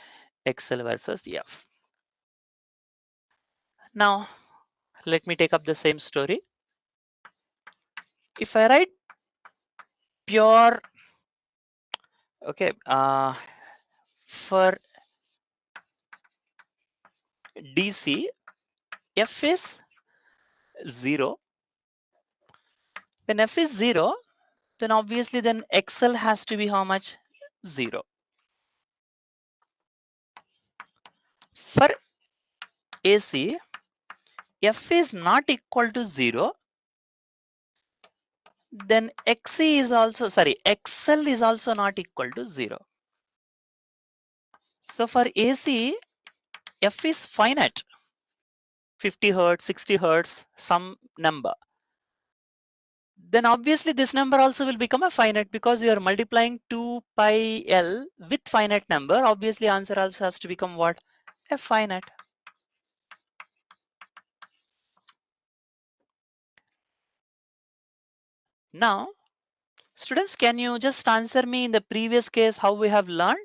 XL versus F. Now, let me take up the same story. If I write pure, for DC, F is 0. When F is 0, then obviously then XL has to be how much? 0. For AC, F is not equal to 0, then XL is also not equal to 0. So for AC, F is finite, 50 hertz, 60 hertz, some number. Then obviously this number also will become a finite because you are multiplying 2 pi L with finite number. Obviously answer also has to become what? A finite. Now, students, can you just answer me in the previous case how we have learned?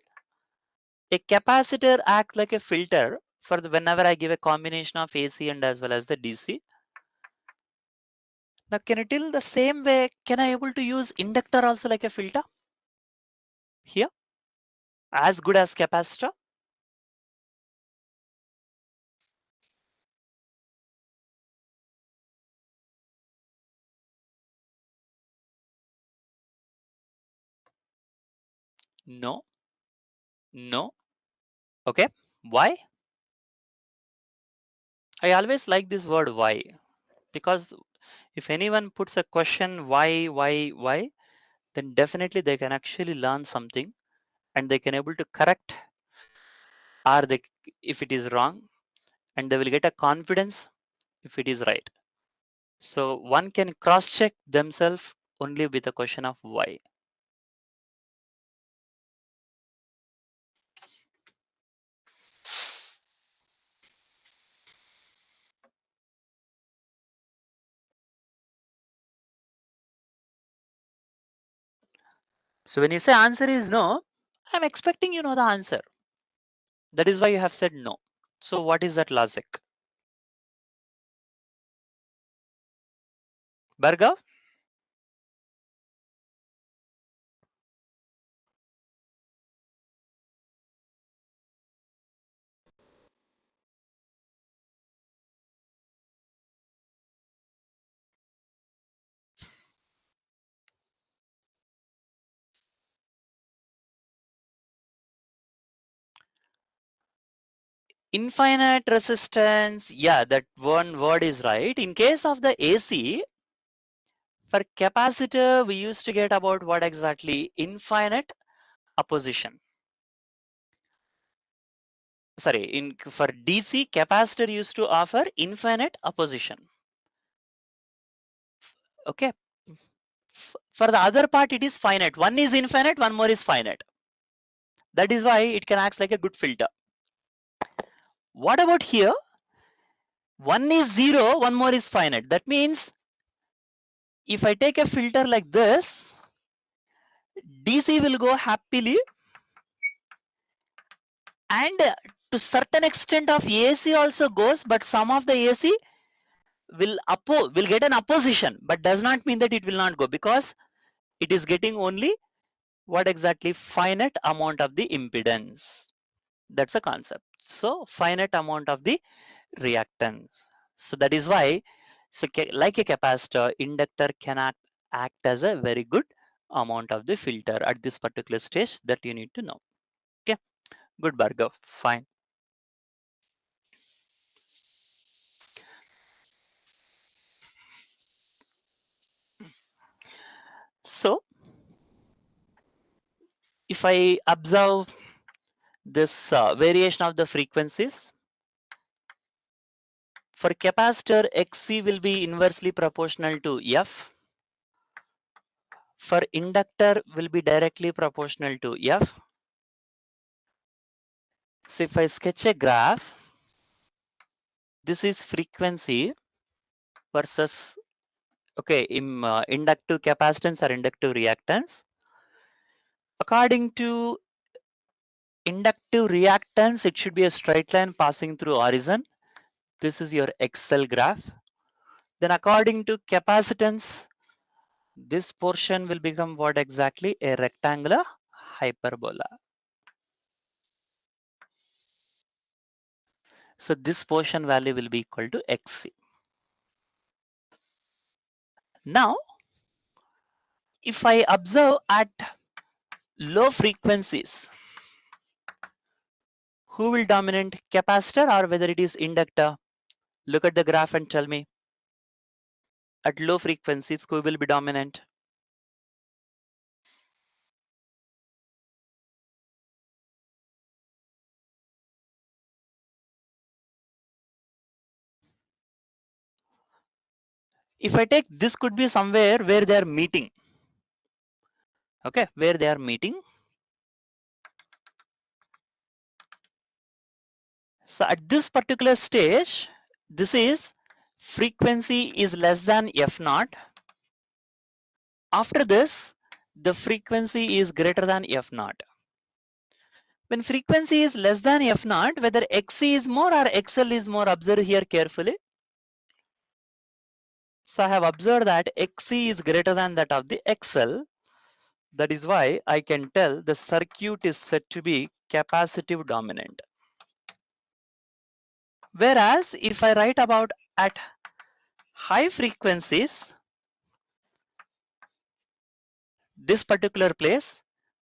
A capacitor acts like a filter for whenever I give a combination of AC and as well as the DC. Now, can you tell the same way, can I able to use inductor also like a filter here as good as capacitor? No, no. Okay, why? I always like this word why, because if anyone puts a question why, then definitely they can actually learn something and they can able to correct or they, if it is wrong, and they will get a confidence if it is right. So one can cross check themselves only with a question of why. So when you say answer is no, I'm expecting you know the answer. That is why you have said no. So what is that logic? Bhargav? Infinite resistance, yeah, that one word is right. In case of the AC, for capacitor, we used to get about what exactly? Infinite opposition. Sorry, for DC, capacitor used to offer infinite opposition. Okay. for the other part it is finite. One is infinite, one more is finite. That is why it can act like a good filter. What about here? One is zero, one more is finite. That means if I take a filter like this, DC will go happily, and to certain extent of AC also goes, but some of the AC will get an opposition, but does not mean that it will not go, because it is getting only what exactly? Finite amount of the impedance. That's a concept. So finite amount of the reactance. So that is why, so like a capacitor, inductor can act as a very good amount of the filter at this particular stage that you need to know. Okay, good, Bhargav, fine. So if I observe this variation of the frequencies, for capacitor, Xc will be inversely proportional to F. For inductor will be directly proportional to F. So if I sketch a graph, this is frequency versus, okay, inductive capacitance or inductive reactance. According to inductive reactance, it should be a straight line passing through origin. This is your XL graph. Then according to capacitance, this portion will become what exactly? A rectangular hyperbola. So this portion value will be equal to Xc. Now, if I observe at low frequencies, who will dominate, capacitor or whether it is inductor? Look at the graph and tell me. At low frequencies, who will be dominant? If I take, this could be somewhere where they are meeting. Okay, where they are meeting. So at this particular stage, this is frequency is less than F naught. After this, the frequency is greater than F naught. When frequency is less than F naught, whether Xc is more or XL is more, observe here carefully. So I have observed that Xc is greater than that of the XL. That is why I can tell the circuit is said to be capacitive dominant. Whereas if I write about at high frequencies, this particular place,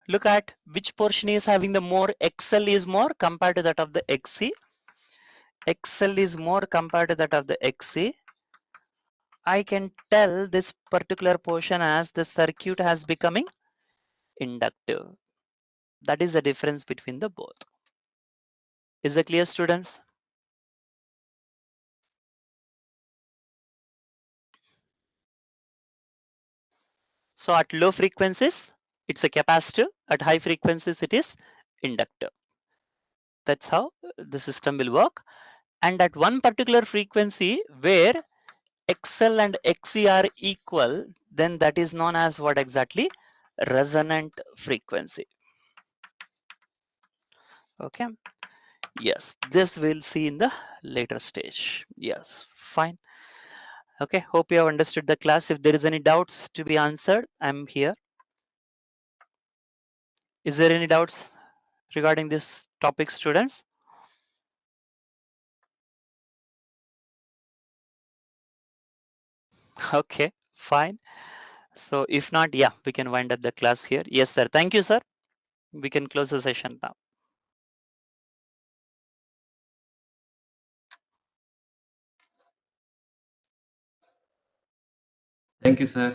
look at which portion is having the more, XL is more compared to that of the XC. XL is more compared to that of the XC. I can tell this particular portion as the circuit has becoming inductive. That is the difference between the both. Is it clear, students? So at low frequencies, it's a capacitor. At high frequencies, it is inductor. That's how the system will work. And at one particular frequency where XL and XC are equal, then that is known as what exactly? Resonant frequency. Okay. Yes, this we'll see in the later stage. Yes, fine. Okay, hope you have understood the class. If there is any doubts to be answered, I'm here. Is there any doubts regarding this topic, students? Okay, fine. So if not, yeah, we can wind up the class here. Yes, sir. Thank you, sir. We can close the session now. Thank you sir.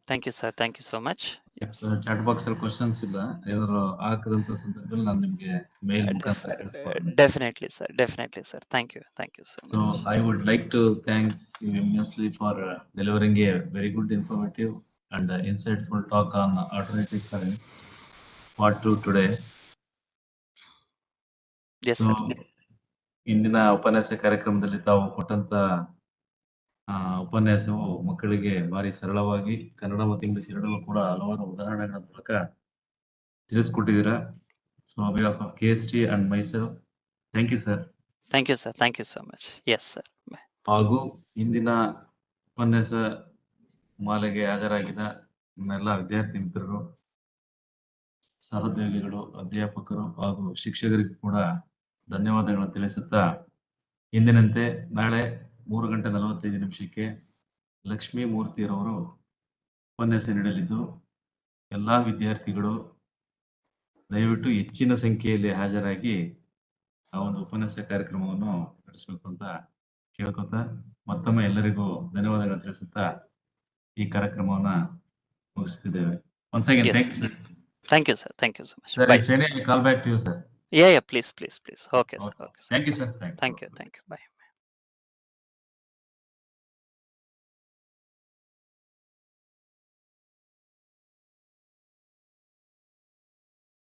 Thank you, sir. Thank you so much. Yes. Chat box ಅಲ್ಲಿ questions ಇಲ್ಲ, ಏನಾದ್ರು ಹಾಕದಂತ ಸಂದರ್ಭದಲ್ಲಿ ನಾನು ನಿಮಗೆ ಮೇಲ್ ಮುಖಾಂತರ ಕಳಿಸ್ಕೊಡ್ತೀನಿ. Definitely, sir. Definitely, sir. Thank you. Thank you so So much. I would like to thank you immensely for delivering a very good, informative, and insightful talk on alternative current, part 2 today. Yes, So, sir. ಇಂದಿನ ಉಪನ್ಯಾಸ ಕಾರ್ಯಕ್ರಮದಲ್ಲಿ ತಾವು ಕೊಟ್ಟಂತ ಉಪನ್ಯಾಸವು ಮಕ್ಕಳಿಗೆ ಭಾರಿ ಸರಳವಾಗಿ ಕನ್ನಡ ಮತ್ತು ಇಂಗ್ಲಿಷ್ ಎರಡಲ್ಲೂ ಕೂಡ ಹಲವಾರು ಉದಾಹರಣೆಗಳ ಮೂಲಕ ತಿಳಿಸ್ಕೊಟ್ಟಿದ್ದೀರಾ. So on behalf of KST and myself, thank you sir. Thank you, sir. Thank you so much. Yes, sir. ಹಾಗೂ ಇಂದಿನ ಉಪನ್ಯಾಸ ಮಾಲೆಗೆ ಹಾಜರಾಗಿದ್ದ ನನ್ನೆಲ್ಲ ವಿದ್ಯಾರ್ಥಿ ಮಿತ್ರರು, ಸಹೋದ್ಯೋಗಿಗಳು, ಅಧ್ಯಾಪಕರು ಹಾಗೂ ಶಿಕ್ಷಕರಿಗೂ ಕೂಡ ಧನ್ಯವಾದಗಳನ್ನು ತಿಳಿಸುತ್ತಾ, ಎಂದಿನಂತೆ ನಾಳೆ 3:45 ಲಕ್ಷ್ಮೀ ಮೂರ್ತಿಯರವರು ಉಪನ್ಯಾಸ ನೀಡಲಿದ್ದು, ಎಲ್ಲಾ ವಿದ್ಯಾರ್ಥಿಗಳು ದಯವಿಟ್ಟು ಹೆಚ್ಚಿನ ಸಂಖ್ಯೆಯಲ್ಲಿ ಹಾಜರಾಗಿ ಆ ಒಂದು ಉಪನ್ಯಾಸ ಕಾರ್ಯಕ್ರಮವನ್ನು ನಡೆಸಬೇಕು ಅಂತ ಕೇಳ್ಕೊತಾ, ಮತ್ತೊಮ್ಮೆ ಎಲ್ಲರಿಗೂ ಧನ್ಯವಾದಗಳು ತಿಳಿಸುತ್ತಾ ಈ ಕಾರ್ಯಕ್ರಮವನ್ನ ಮುಗಿಸ್ತಿದ್ದೇವೆ. Once again, Yes. thank you sir. Thank you, sir. Thank you so much. Sir, Bye, if sir. any, I call back to you sir. Yeah, please. Okay, sir. Okay. Okay, sir. Thank you sir. Thank you. Bye.